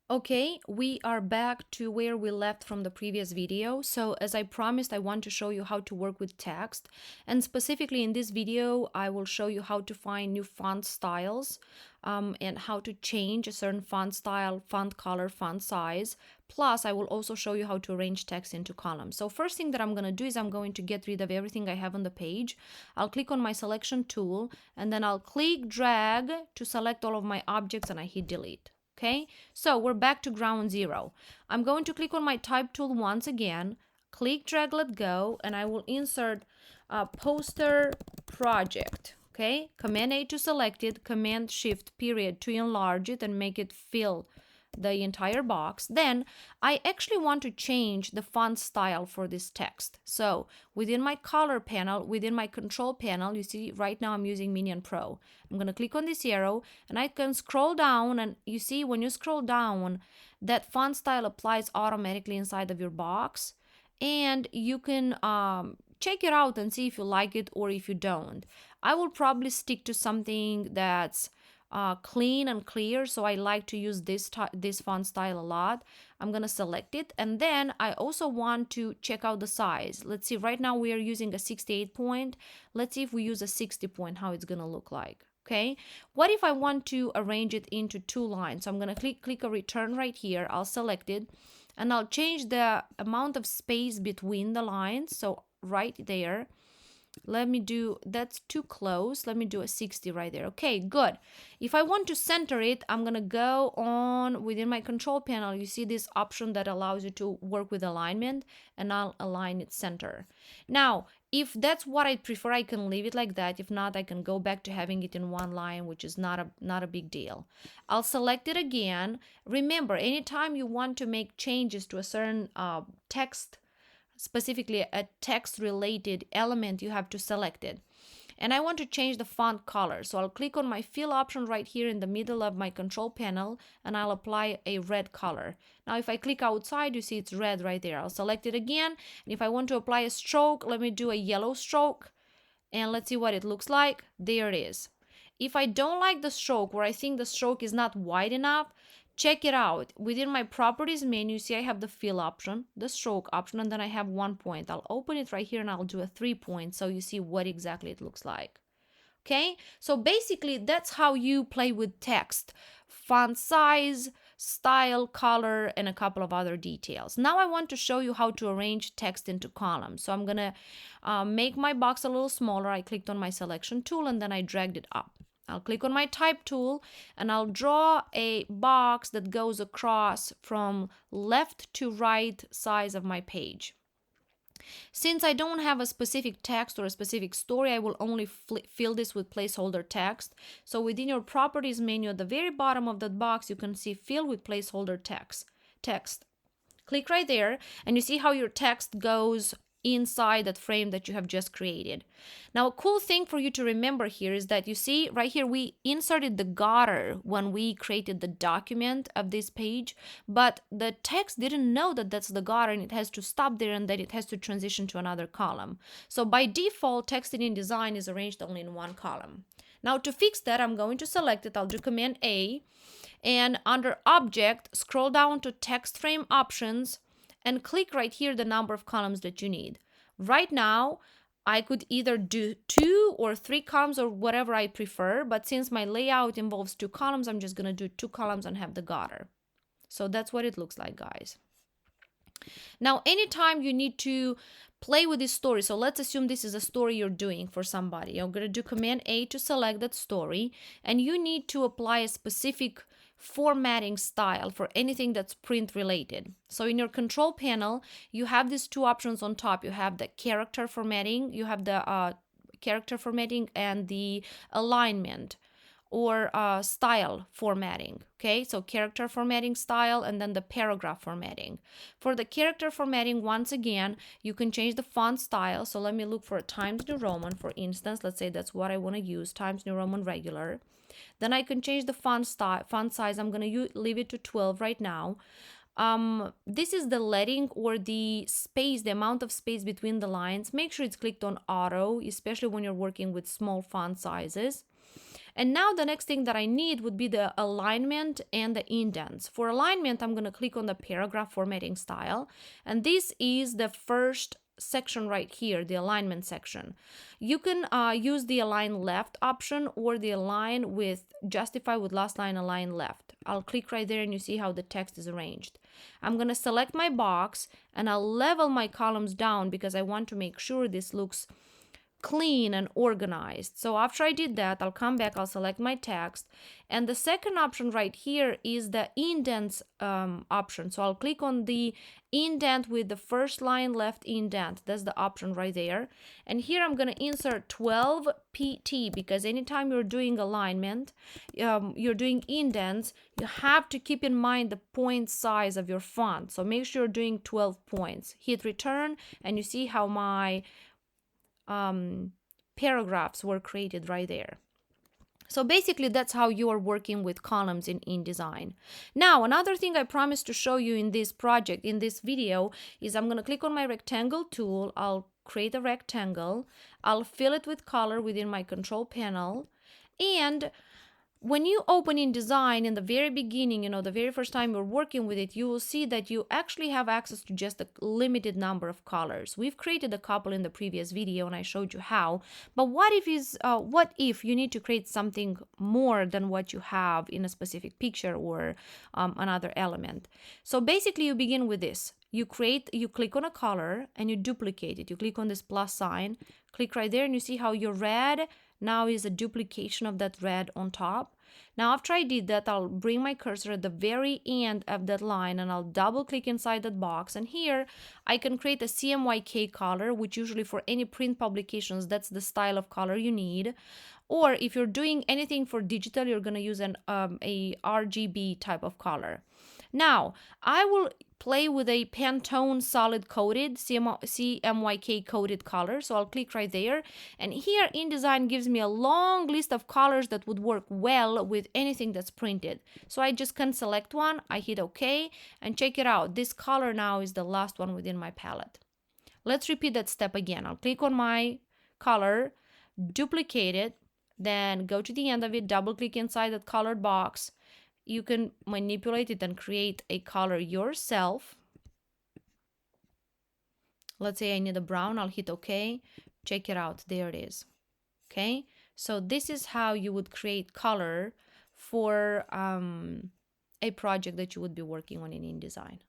Okay, we are back to where we left from the previous video. So as I promised, I want to show you how to work with text. And specifically in this video, I will show you how to find new font styles and how to change a certain font style, font color, font size. Plus, I will also show you how to arrange text into columns. So first thing that I'm going to do is I'm going to get rid of everything I have on the page. I'll click on my selection tool and then I'll click drag to select all of my objects and I hit delete. Okay, so we're back to ground zero. I'm going to click on my type tool once again, click drag let go, and I will insert a poster project. Okay, Command A to select it, Command Shift period to enlarge it and make it fill the entire box. Then I actually want to change the font style for this text. So within my color panel, within my control panel, you see right now I'm using Minion Pro. I'm going to click on this arrow and I can scroll down, and you see when you scroll down, that font style applies automatically inside of your box, and you can check it out and see if you like it or if you don't. I will probably stick to something that's clean and clear, so I like to use this font style a lot. I'm gonna select it, and then I also want to check out the size. Let's see, right now we are using a 68 point. Let's see if we use a 60 point, how it's gonna look like. Okay, what if I want to arrange it into two lines? So I'm gonna click a return right here. I'll select it and I'll change the amount of space between the lines, so right there. Let me do, that's too close. Let me do a 60 right there. Okay, good. If I want to center it, I'm going to go on within my control panel. You see this option that allows you to work with alignment, and I'll align it center. Now, if that's what I prefer, I can leave it like that. If not, I can go back to having it in one line, which is not a big deal. I'll select it again. Remember, anytime you want to make changes to a certain text, specifically a text related element, you have to select it. And I want to change the font color, so I'll click on my fill option right here in the middle of my control panel and I'll apply a red color. Now if I click outside, you see it's red right there. I'll select it again, and if I want to apply a stroke, let me do a yellow stroke and let's see what it looks like. There it is. If I don't like the stroke, or I think the stroke is not wide enough, check it out. Within my properties menu, see I have the fill option, the stroke option, and then I have 1 point. I'll open it right here and I'll do a 3 point so you see what exactly it looks like. Okay, so basically that's how you play with text: font size, style, color, and a couple of other details. Now I want to show you how to arrange text into columns. So I'm gonna make my box a little smaller. I clicked on my selection tool and then I dragged it up. I'll click on my type tool and I'll draw a box that goes across from left to right size of my page. Since I don't have a specific text or a specific story, I will only fill this with placeholder text. So within your properties menu at the very bottom of that box, you can see fill with placeholder text. Click right there and you see how your text goes inside that frame that you have just created. Now, a cool thing for you to remember here is that you see right here we inserted the gutter when we created the document of this page, but the text didn't know that that's the gutter and it has to stop there and then it has to transition to another column. So by default, text in InDesign is arranged only in one column. Now to fix that, I'm going to select it. I'll do Command A, and under Object, scroll down to Text Frame Options and click right here the number of columns that you need. Right now, I could either do 2 or 3 columns or whatever I prefer, but since my layout involves 2 columns, I'm just going to do 2 columns and have the gutter. So that's what it looks like, guys. Now, anytime you need to play with this story, so let's assume this is a story you're doing for somebody. You're going to do Command A to select that story, and you need to apply a specific formatting style for anything that's print related. So in your control panel, you have these 2 options on top. You have the character formatting, you have the character formatting and the alignment or style formatting. Okay, so character formatting, style, and then the paragraph formatting. For the character formatting, once again, you can change the font style. So let me look for a Times New Roman, for instance. Let's say that's what I want to use, Times New Roman regular. Then I can change the font size. I'm going to leave it to 12 right now. This is the leading or the space, the amount of space between the lines. Make sure it's clicked on auto, especially when you're working with small font sizes. And now the next thing that I need would be the alignment and the indents. For alignment, I'm going to click on the paragraph formatting style. And this is the first section right here, the alignment section. You can use the align left option or the align with justify with last line align left. I'll click right there and you see how the text is arranged. I'm going to select my box and I'll level my columns down because I want to make sure this looks clean and organized. So after I did that, I'll come back, I'll select my text, and the second option right here is the indents option. So I'll click on the indent with the first line left indent. That's the option right there. And here I'm going to insert 12 pt because anytime you're doing alignment, you're doing indents, you have to keep in mind the point size of your font. So make sure you're doing 12 points. Hit return and you see how my paragraphs were created right there. So basically that's how you are working with columns in InDesign. Now another thing I promised to show you in this project, in this video, is I'm going to click on my rectangle tool. I'll create a rectangle. I'll fill it with color within my control panel. And when you open InDesign in the very beginning, the very first time you're working with it, you will see that you actually have access to just a limited number of colors. We've created a couple in the previous video and I showed you how, but what if you need to create something more than what you have in a specific picture or another element? So basically you begin with this. You click on a color and you duplicate it. You click on this plus sign, click right there and you see how your red now is a duplication of that red on top. Now after I did that, I'll bring my cursor at the very end of that line and I'll double click inside that box, and here I can create a CMYK color, which usually for any print publications, that's the style of color you need. Or if you're doing anything for digital, you're going to use a RGB type of color. Now I will play with a Pantone solid coated CMYK coated color. So I'll click right there, and here InDesign gives me a long list of colors that would work well with anything that's printed. So I just can select one, I hit OK, and check it out. This color now is the last one within my palette. Let's repeat that step again. I'll click on my color, duplicate it, then go to the end of it, double click inside that colored box. You can manipulate it and create a color yourself. Let's say I need a brown, I'll hit OK. Check it out, there it is. Okay, so this is how you would create color for a project that you would be working on in InDesign.